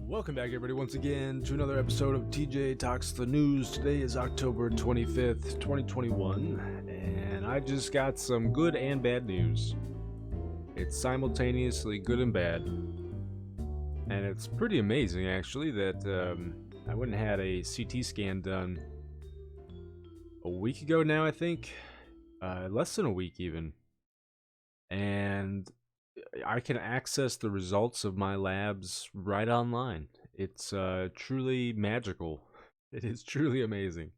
Welcome back, everybody, once again to another episode of TJ Talks the News. Today is October 25th, 2021, and I just got some good and bad news. It's simultaneously good and bad, and it's pretty amazing, actually, that I went and had a CT scan done a week ago now, I think. Less than a week, even. And I can access the results of my labs right online. It's truly magical. It is truly amazing.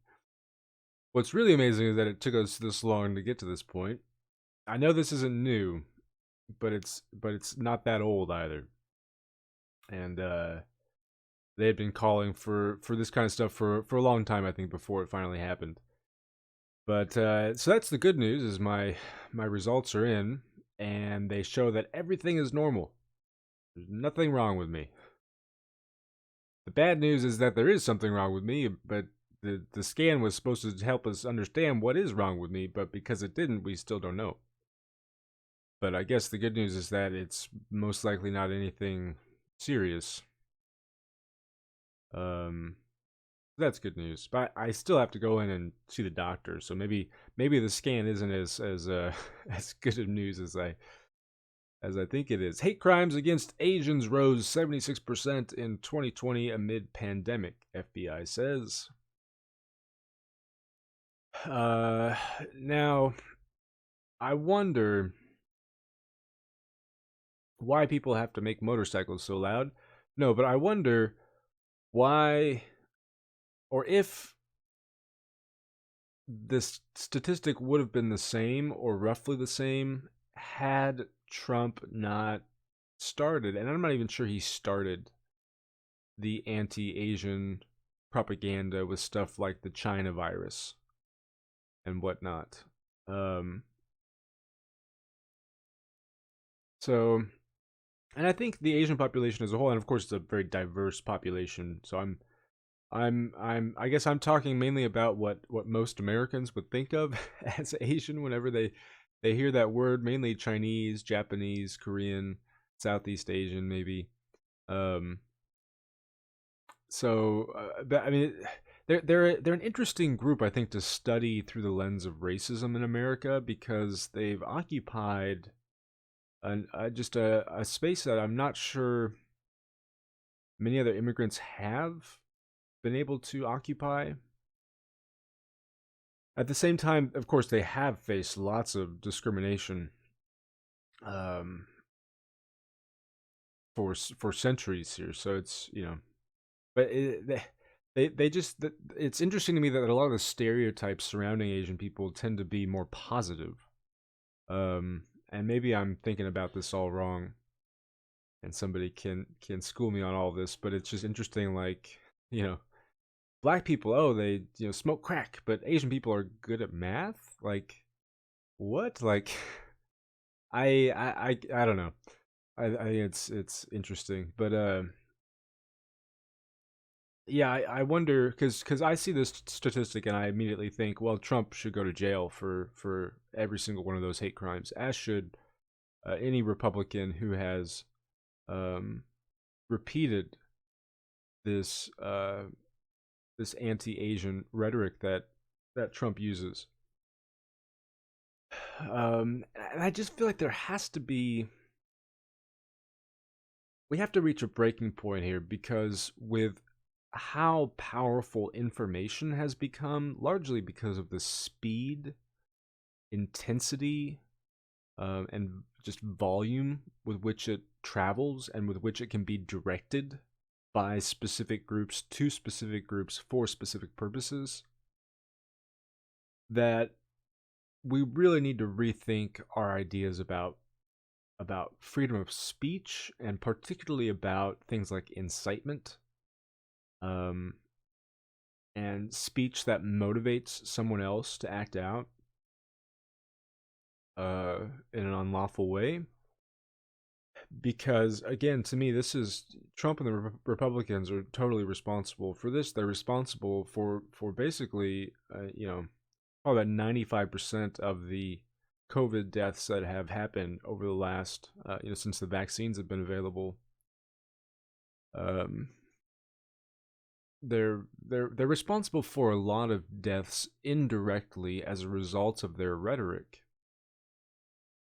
What's really amazing is that it took us this long to get to this point. I know this isn't new, but it's not that old either. And they had been calling for this kind of stuff for a long time, I think, before it finally happened. But so that's the good news, is my results are in, and they show that everything is normal. There's nothing wrong with me. The bad news is that there is something wrong with me, but the scan was supposed to help us understand what is wrong with me, but because it didn't, we still don't know. But I guess the good news is that it's most likely not anything serious. That's good news. But I still have to go in and see the doctor, so maybe the scan isn't as as good of news as I think it is. Hate crimes against Asians rose 76% in 2020 amid pandemic, FBI says. Now, I wonder why people have to make motorcycles so loud. No, but I wonder why, or if this statistic would have been the same or roughly the same had Trump not started, and I'm not even sure he started the anti-Asian propaganda with stuff like the China virus and whatnot. So, and I think the Asian population as a whole, and of course it's a very diverse population, so I guess I'm talking mainly about what most Americans would think of as Asian whenever they hear that word, mainly Chinese, Japanese, Korean, Southeast Asian, maybe. But I mean, they're an interesting group, I think, to study through the lens of racism in America, because they've occupied just a space that I'm not sure many other immigrants have been able to occupy. At the same time, of course, they have faced lots of discrimination for centuries here. So it's, but it's interesting to me that a lot of the stereotypes surrounding Asian people tend to be more positive. And maybe I'm thinking about this all wrong, and somebody can school me on all this. But it's just interesting, like, black people, oh, they smoke crack, but Asian people are good at math. Like, what? Like, I don't know. I think it's interesting, but yeah, I wonder, because I see this statistic and I immediately think, well, Trump should go to jail for every single one of those hate crimes, as should any Republican who has repeated this this anti-Asian rhetoric that Trump uses. And I just feel like there has to be, we have to reach a breaking point here, because with how powerful information has become, largely because of the speed, intensity, and just volume with which it travels and with which it can be directed by specific groups to specific groups for specific purposes, that we really need to rethink our ideas about freedom of speech, and particularly about things like incitement, and speech that motivates someone else to act out in an unlawful way. Because, again, to me, this is Trump and the Republicans are totally responsible for this. They're responsible for basically, probably about 95% of the COVID deaths that have happened over the last, since the vaccines have been available. they're responsible for a lot of deaths indirectly as a result of their rhetoric.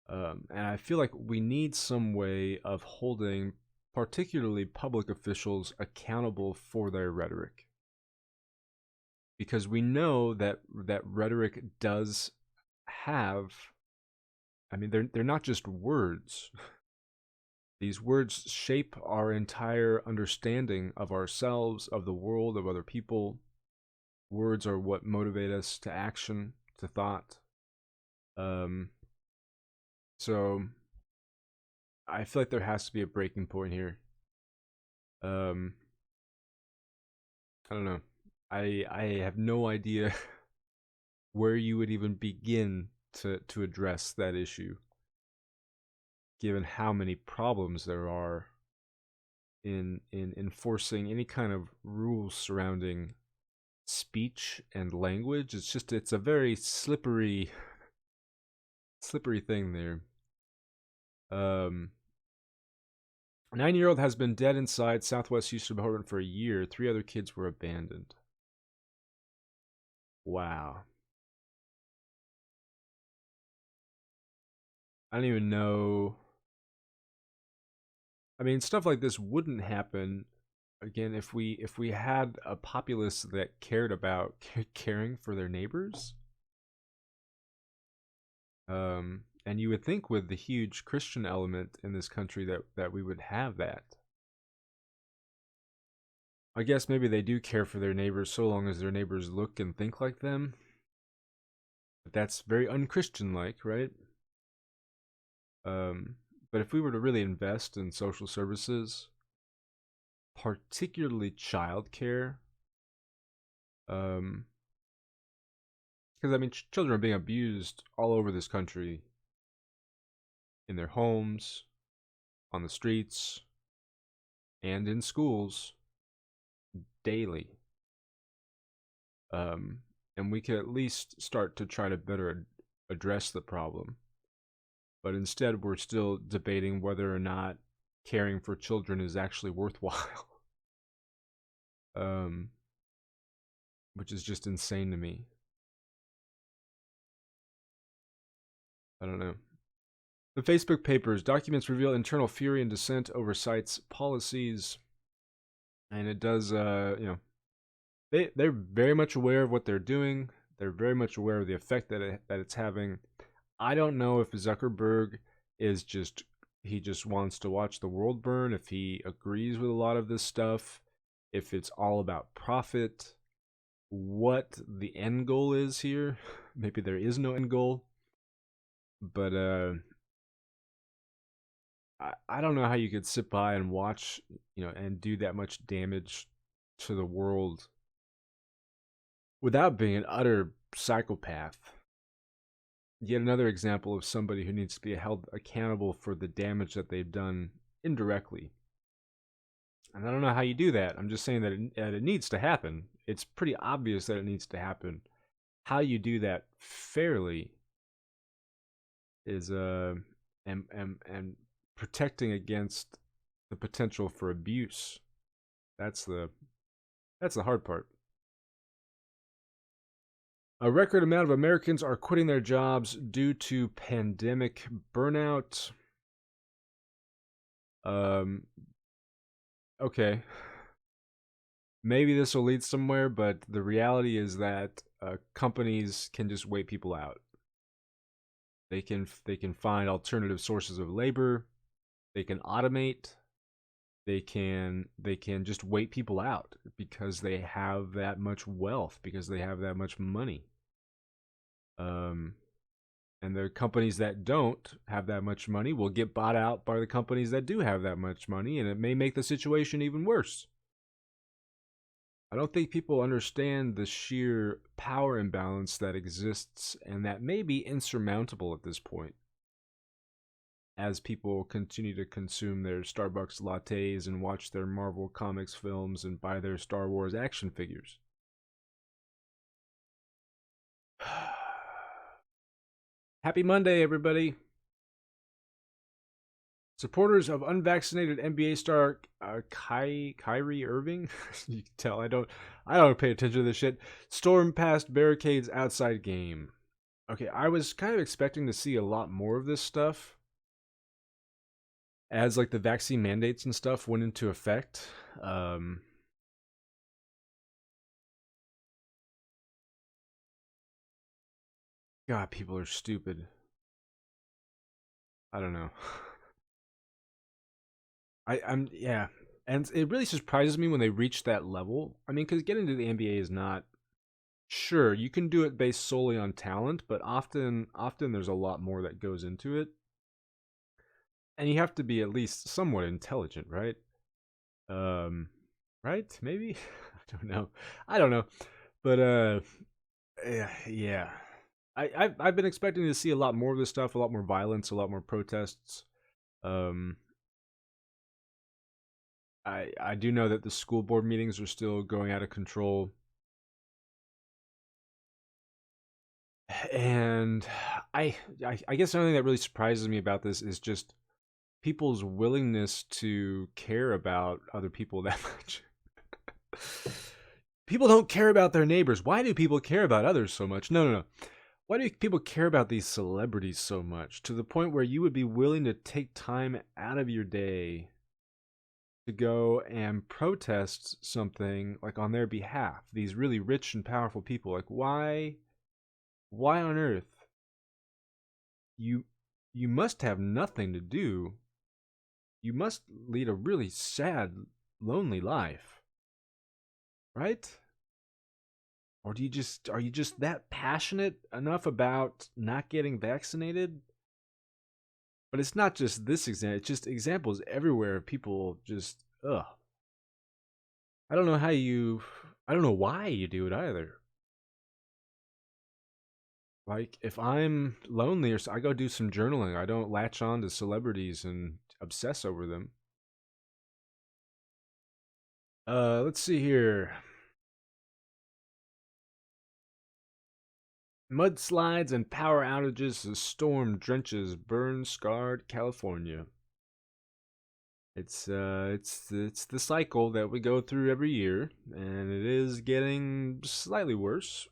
And I feel like we need some way of holding particularly public officials accountable for their rhetoric, because we know that rhetoric does have, I mean, they're not just words. These words shape our entire understanding of ourselves, of the world, of other people. Words are what motivate us to action, to thought. Um, so I feel like there has to be a breaking point here. Um, I don't know. I have no idea where you would even begin to address that issue, given how many problems there are in enforcing any kind of rules surrounding speech and language. It's a very slippery thing there. Um, 9-year-old has been dead inside Southwest Houston apartment for a year. 3 other kids were abandoned. Wow. I don't even know. I mean, stuff like this wouldn't happen again if we had a populace that cared about caring for their neighbors. And you would think with the huge Christian element in this country that we would have that. I guess maybe they do care for their neighbors so long as their neighbors look and think like them. But that's very unchristian like, right? Um, but if we were to really invest in social services, particularly childcare, um, because I mean, children are being abused all over this country, in their homes, on the streets, and in schools daily. Um, and we could at least start to try to better address the problem. But instead, we're still debating whether or not caring for children is actually worthwhile, um, which is just insane to me. I don't know. The Facebook papers documents reveal internal fury and dissent over site's policies, and it does. They're very much aware of what they're doing. They're very much aware of the effect that it's having. I don't know if Zuckerberg is just he just wants to watch the world burn, if he agrees with a lot of this stuff, if it's all about profit, what the end goal is here. Maybe there is no end goal, but I don't know how you could sit by and watch, and do that much damage to the world without being an utter psychopath. Yet another example of somebody who needs to be held accountable for the damage that they've done indirectly. And I don't know how you do that. I'm just saying that it needs to happen. It's pretty obvious that it needs to happen. How you do that fairly is and protecting against the potential for abuse. That's the hard part. A record amount of Americans are quitting their jobs due to pandemic burnout. Okay. Maybe this will lead somewhere, but the reality is that companies can just wait people out. They can find alternative sources of labor. They can automate. They can just wait people out because they have that much wealth, because they have that much money. Um, and the companies that don't have that much money will get bought out by the companies that do have that much money, and it may make the situation even worse. I don't think people understand the sheer power imbalance that exists and that may be insurmountable at this point, as people continue to consume their Starbucks lattes and watch their Marvel Comics films and buy their Star Wars action figures. Happy Monday, everybody. Supporters of unvaccinated NBA star Kyrie Irving, you can tell I don't pay attention to this shit. Storm past barricades outside game. Okay, I was kind of expecting to see a lot more of this stuff as like the vaccine mandates and stuff went into effect. Um, God, people are stupid. I don't know. I'm yeah, and it really surprises me when they reach that level. I mean, because getting to the NBA is not sure you can do it based solely on talent, but often there's a lot more that goes into it, and you have to be at least somewhat intelligent, right? Um, right? Maybe I don't know, but yeah. I've been expecting to see a lot more of this stuff, a lot more violence, a lot more protests. Um, I do know that the school board meetings are still going out of control, and I guess the only thing that really surprises me about this is just people's willingness to care about other people that much. People don't care about their neighbors. Why do people care about others so much? No. Why do people care about these celebrities so much to the point where you would be willing to take time out of your day to go and protest something like on their behalf? These really rich and powerful people. Like why on earth you you must have nothing to do. You must lead a really sad, lonely life, right? Or are you just that passionate enough about not getting vaccinated? But it's not just this example, it's just examples everywhere of people just ugh. I don't know how you I don't know why you do it either. Like if I'm lonely or so, I go do some journaling. I don't latch on to celebrities and obsess over them. Let's see here. Mudslides and power outages as storm drenches burn-scarred California. It's the cycle that we go through every year, and it is getting slightly worse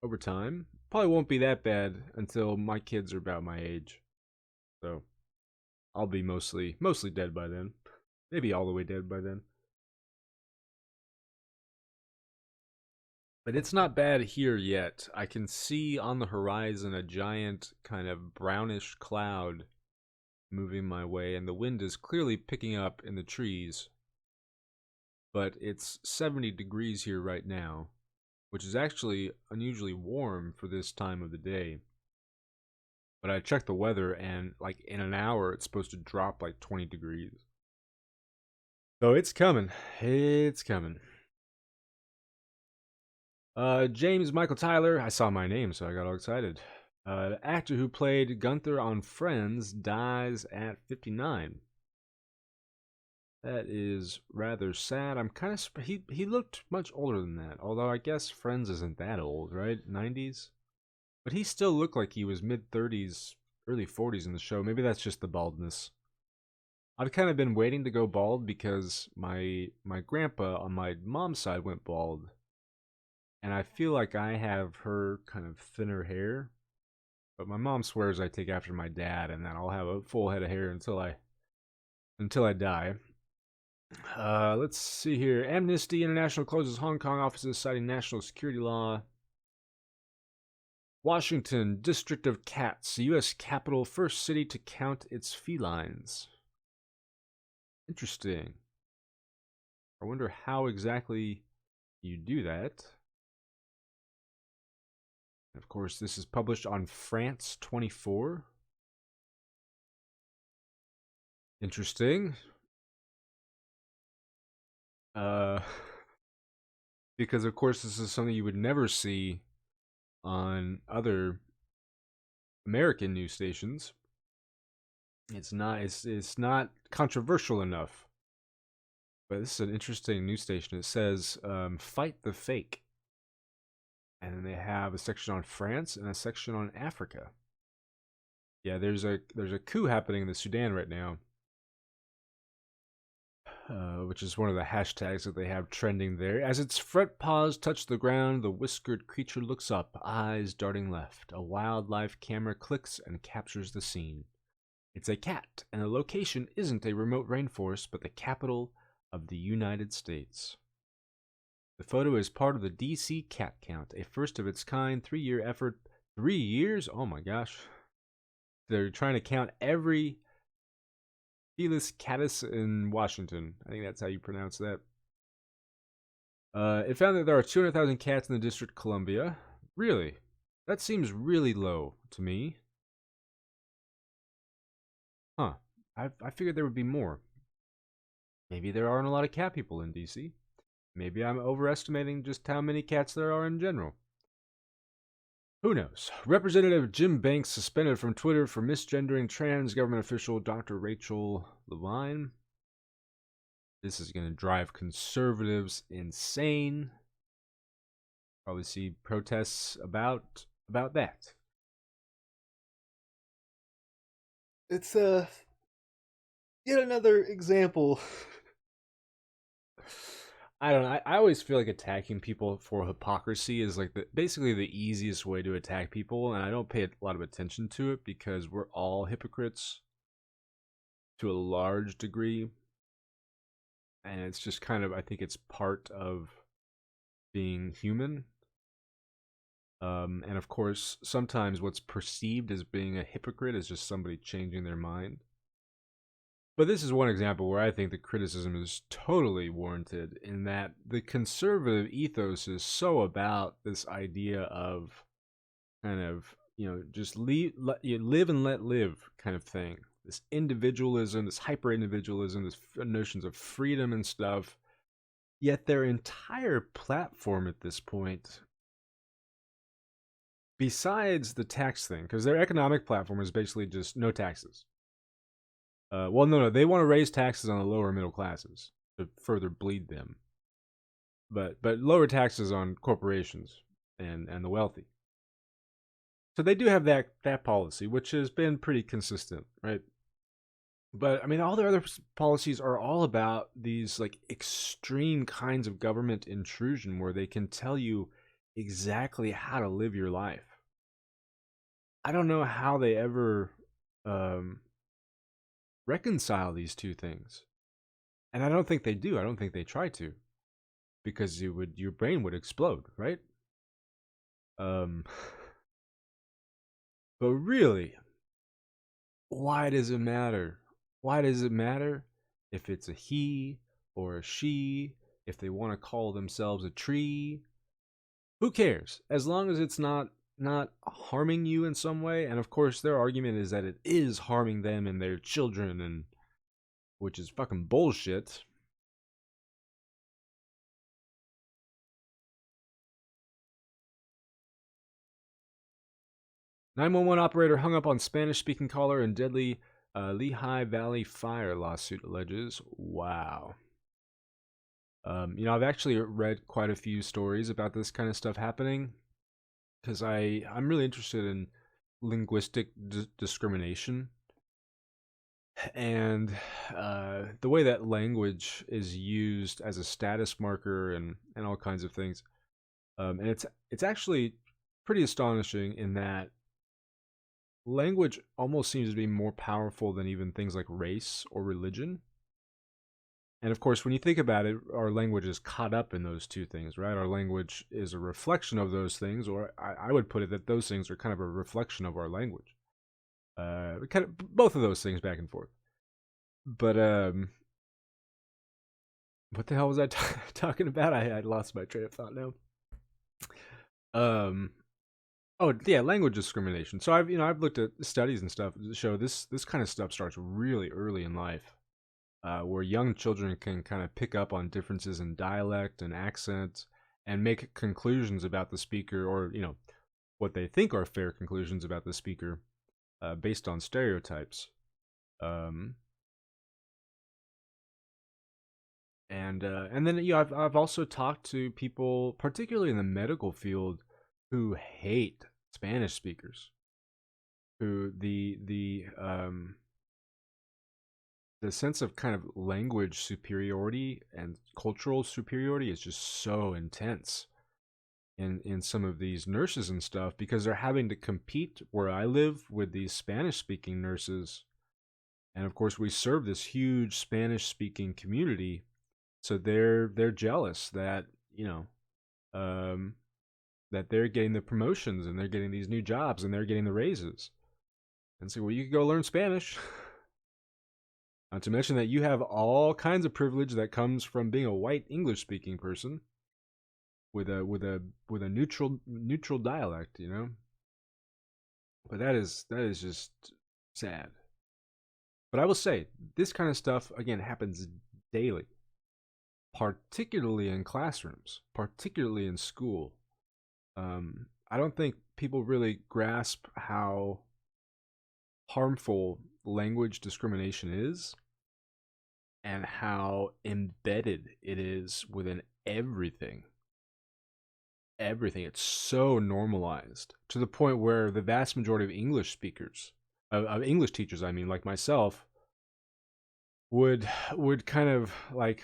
over time. Probably won't be that bad until my kids are about my age. So I'll be mostly dead by then. Maybe all the way dead by then. But it's not bad here yet. I can see on the horizon a giant kind of brownish cloud moving my way, and the wind is clearly picking up in the trees. But it's 70 degrees here right now, which is actually unusually warm for this time of the day. But I checked the weather, and like in an hour, it's supposed to drop like 20 degrees. So it's coming. It's coming. James Michael Tyler. I saw my name, so I got all excited. The actor who played Gunther on Friends dies at 59. That is rather sad. I'm kind of he looked much older than that. Although I guess Friends isn't that old, right? 90s. But he still looked like he was mid 30s, early 40s in the show. Maybe that's just the baldness. I've kind of been waiting to go bald because my grandpa on my mom's side went bald, and I feel like I have her kind of thinner hair. But my mom swears I take after my dad, and that I'll have a full head of hair until I die. Let's see here. Amnesty International closes Hong Kong offices citing national security law. Washington, District of Cats, U.S. capital, first city to count its felines. Interesting. I wonder how exactly you do that. Of course, this is published on France 24. Interesting. Uh, because of course this is something you would never see on other American news stations. It's not controversial enough. But this is an interesting news station. It says "Fight the Fake," and then they have a section on France and a section on Africa. Yeah, there's a coup happening in the Sudan right now. which is one of the hashtags that they have trending there. As its front paws touch the ground, the whiskered creature looks up, eyes darting left. A wildlife camera clicks and captures the scene. It's a cat, and the location isn't a remote rainforest, but the capital of the United States. The photo is part of the DC Cat Count, a first of its kind 3-year effort. 3 years? Oh my gosh. They're trying to count every Felis catus in Washington. I think that's how you pronounce that. It found that there are 200,000 cats in the District of Columbia. Really? That seems really low to me. Huh. I figured there would be more. Maybe there aren't a lot of cat people in DC. Maybe I'm overestimating just how many cats there are in general. Who knows? Representative Jim Banks suspended from Twitter for misgendering trans government official Dr. Rachel Levine. This is going to drive conservatives insane. Probably see protests about that. It's yet another example. I don't know. I always feel like attacking people for hypocrisy is like basically the easiest way to attack people, and I don't pay a lot of attention to it because we're all hypocrites to a large degree. And it's just kind of, I think it's part of being human. And of course, sometimes what's perceived as being a hypocrite is just somebody changing their mind. But this is one example where I think the criticism is totally warranted in that the conservative ethos is so about this idea of kind of, just live and let live kind of thing. This individualism, this hyper-individualism, this notions of freedom and stuff. Yet their entire platform at this point, besides the tax thing, because their economic platform is basically just no taxes. Well, no, they want to raise taxes on the lower middle classes to further bleed them. But lower taxes on corporations and the wealthy. So they do have that policy, which has been pretty consistent, right? But I mean, all their other policies are all about these like extreme kinds of government intrusion where they can tell you exactly how to live your life. I don't know how they ever reconcile these two things, and I don't think they do. I don't think they try to, because your brain would explode, right? But really, why does it matter? Why does it matter if it's a he or a she, if they want to call themselves a tree? Who cares? As long as it's not harming you in some way. And of course, their argument is that it is harming them and their children, and which is fucking bullshit. "911 operator hung up on Spanish-speaking caller in deadly Lehigh Valley fire," lawsuit alleges. Wow. I've actually read quite a few stories about this kind of stuff happening because I'm really interested in linguistic discrimination and the way that language is used as a status marker and all kinds of things. And it's actually pretty astonishing in that language almost seems to be more powerful than even things like race or religion. And of course, when you think about it, our language is caught up in those two things, right? Our language is a reflection of those things, or I would put it that those things are kind of a reflection of our language. Kind of both of those things back and forth. But what the hell was I talking about? I lost my train of thought now. Oh yeah, language discrimination. So I've looked at studies and stuff that show this kind of stuff starts really early in life, where young children can kind of pick up on differences in dialect and accent and make conclusions about the speaker, or what they think are fair conclusions about the speaker, based on stereotypes. And then I've also talked to people, particularly in the medical field, who hate Spanish speakers, who the the sense of kind of language superiority and cultural superiority is just so intense in some of these nurses and stuff, because they're having to compete where I live with these Spanish speaking nurses. And of course we serve this huge Spanish speaking community, so they're jealous that, um that they're getting the promotions and they're getting these new jobs and they're getting the raises. And say, well, you can go learn Spanish. Not to mention that you have all kinds of privilege that comes from being a white English speaking person with a neutral dialect, But that is just sad. But I will say, this kind of stuff again happens daily, particularly in classrooms, particularly in school. I don't think people really grasp how harmful language discrimination is and how embedded it is within everything. Everything. It's so normalized to the point where the vast majority of English speakers, of English teachers, I mean, like myself, would kind of like,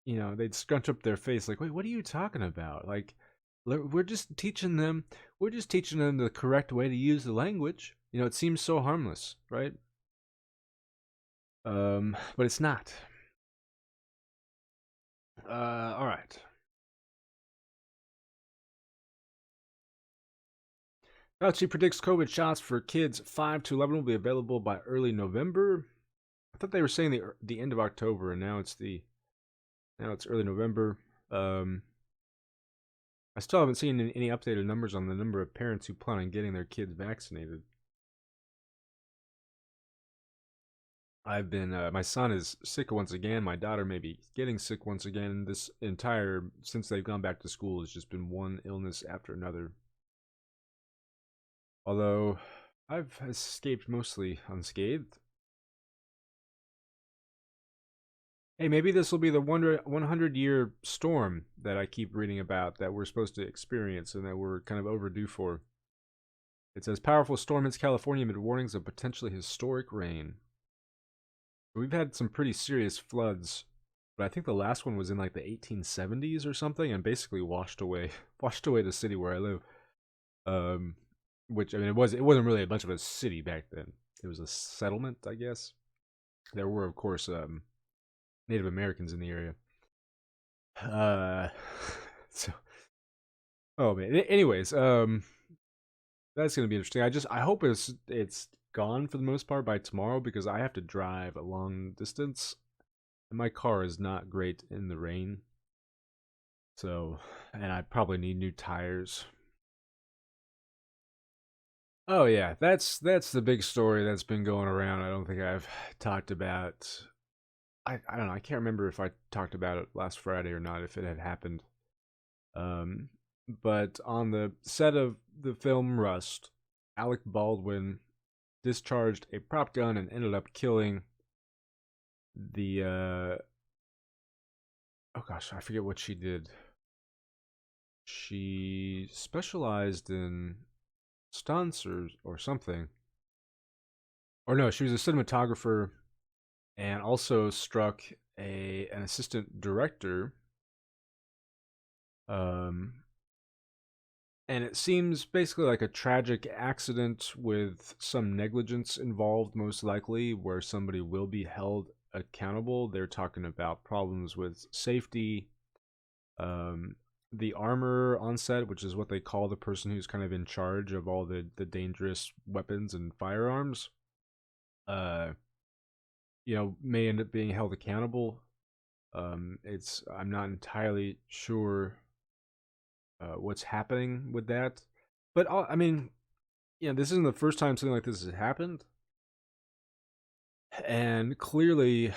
they'd scrunch up their face like, wait, what are you talking about? Like, we're just teaching them the correct way to use the language. It seems so harmless, right? But it's not. All right. Fauci predicts COVID shots for kids 5 to 11 will be available by early November. I thought they were saying the end of October, and now it's early November. I still haven't seen any updated numbers on the number of parents who plan on getting their kids vaccinated. My son is sick once again. My daughter may be getting sick once again. Since they've gone back to school, it's just been one illness after another. Although I've escaped mostly unscathed. Hey, maybe this will be the 100-year storm that I keep reading about that we're supposed to experience and that we're kind of overdue for. It says powerful storm hits California amid warnings of potentially historic rain. We've had some pretty serious floods, but I think the last one was in like the 1870s or something, and basically washed away the city where I live. Which, I mean, it wasn't really a bunch of a city back then. It was a settlement, I guess. There were, of course, Native Americans in the area. So, oh man. Anyways, that's gonna be interesting. I hope it's gone for the most part by tomorrow, because I have to drive a long distance, and my car is not great in the rain. So, and I probably need new tires. Oh yeah, that's the big story that's been going around. I don't think I've talked about. I don't know. I can't remember if I talked about it last Friday or not, if it had happened. Um, but on the set of the film Rust, Alec Baldwin discharged a prop gun and ended up killing the. Oh gosh, I forget what she did. She specialized in stunts or something. Or no, she was a cinematographer and also struck an assistant director. Um, and it seems basically like a tragic accident with some negligence involved, most likely, where somebody will be held accountable. They're talking about problems with safety, um, the armor on set, which is what they call the person who's kind of in charge of all the dangerous weapons and firearms. Uh, may end up being held accountable. I'm not entirely sure what's happening with that, but I mean, this isn't the first time something like this has happened, and clearly,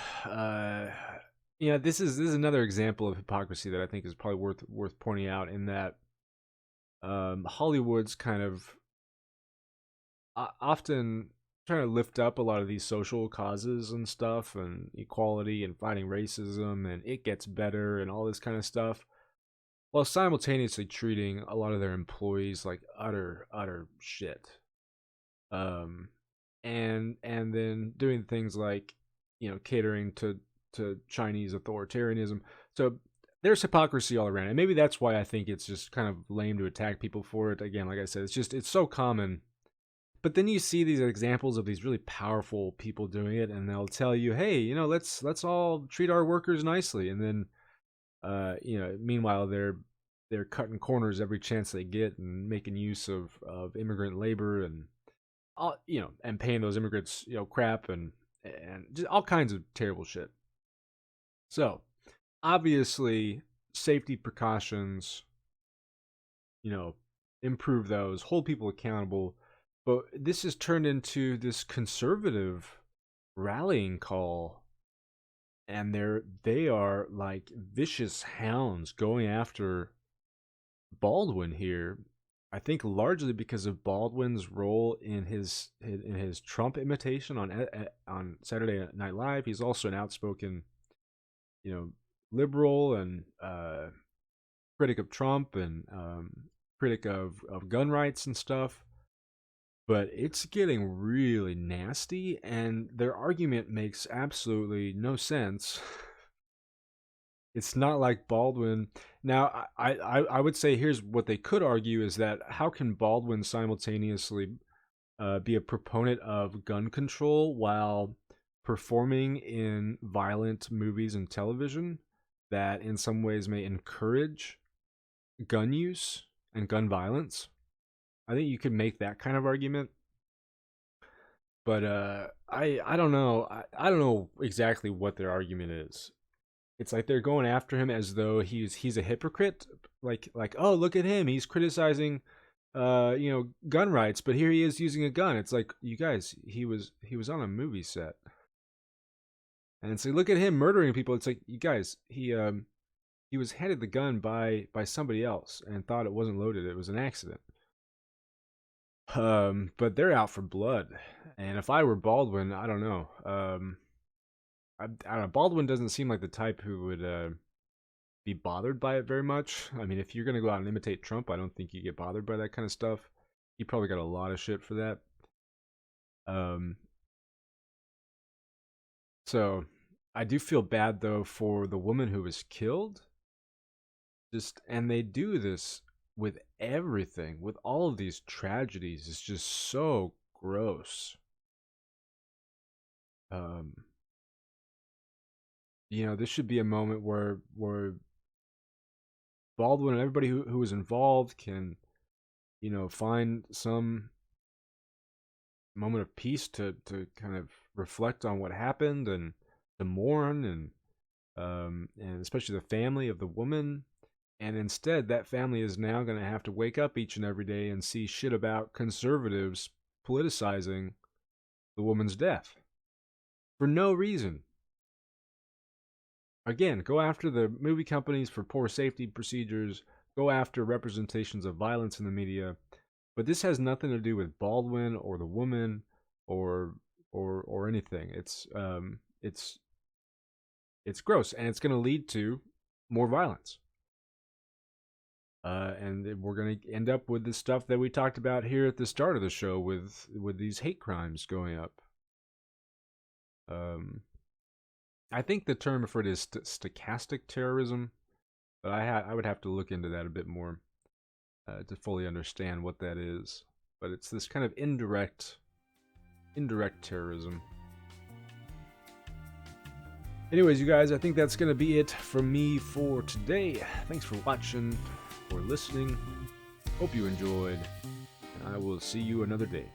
this is another example of hypocrisy that I think is probably worth pointing out. In that, Hollywood's kind of often trying to lift up a lot of these social causes and stuff, and equality and fighting racism, and it gets better and all this kind of stuff, while simultaneously treating a lot of their employees like utter shit. Um, and then doing things like catering to Chinese authoritarianism. So there's hypocrisy all around, and maybe that's why I think it's just kind of lame to attack people for it. Again, like I said, it's so common. But then you see these examples of these really powerful people doing it, and they'll tell you, "Hey, let's all treat our workers nicely," and then meanwhile they're cutting corners every chance they get and making use of immigrant labor and all, and paying those immigrants crap and just all kinds of terrible shit. So obviously safety precautions, improve those, hold people accountable. But this has turned into this conservative rallying call, and they are like vicious hounds going after Baldwin here. I think largely because of Baldwin's role in his Trump imitation on Saturday Night Live. He's also an outspoken, liberal and critic of Trump and critic of gun rights and stuff. But it's getting really nasty, and their argument makes absolutely no sense. It's not like Baldwin. Now, I would say here's what they could argue is that how can Baldwin simultaneously be a proponent of gun control while performing in violent movies and television that in some ways may encourage gun use and gun violence? I think you could make that kind of argument. But I don't know. I don't know exactly what their argument is. It's like they're going after him as though he's a hypocrite. Like oh, look at him, he's criticizing gun rights, but here he is using a gun. It's like, you guys, he was on a movie set. And it's like, look at him murdering people. It's like, you guys, he was handed the gun by somebody else and thought it wasn't loaded. It was an accident. But they're out for blood. And if I were Baldwin, I don't know. I don't know. Baldwin doesn't seem like the type who would be bothered by it very much. I mean, if you're gonna go out and imitate Trump, I don't think you get bothered by that kind of stuff. He probably got a lot of shit for that. So I do feel bad though for the woman who was killed. And they do this with everything, with all of these tragedies. It's just so gross. This should be a moment where Baldwin and everybody who was involved can, find some moment of peace to kind of reflect on what happened and to mourn and especially the family of the woman. And instead, that family is now going to have to wake up each and every day and see shit about conservatives politicizing the woman's death for no reason. Again, go after the movie companies for poor safety procedures, go after representations of violence in the media, but this has nothing to do with Baldwin or the woman or anything. It's gross, and it's going to lead to more violence. And we're going to end up with the stuff that we talked about here at the start of the show with these hate crimes going up. I think the term for it is stochastic terrorism, but I would have to look into that a bit more to fully understand what that is. But it's this kind of indirect terrorism. Anyways, you guys, I think that's going to be it from me for today. Thanks for watching or listening. Hope you enjoyed, and I will see you another day.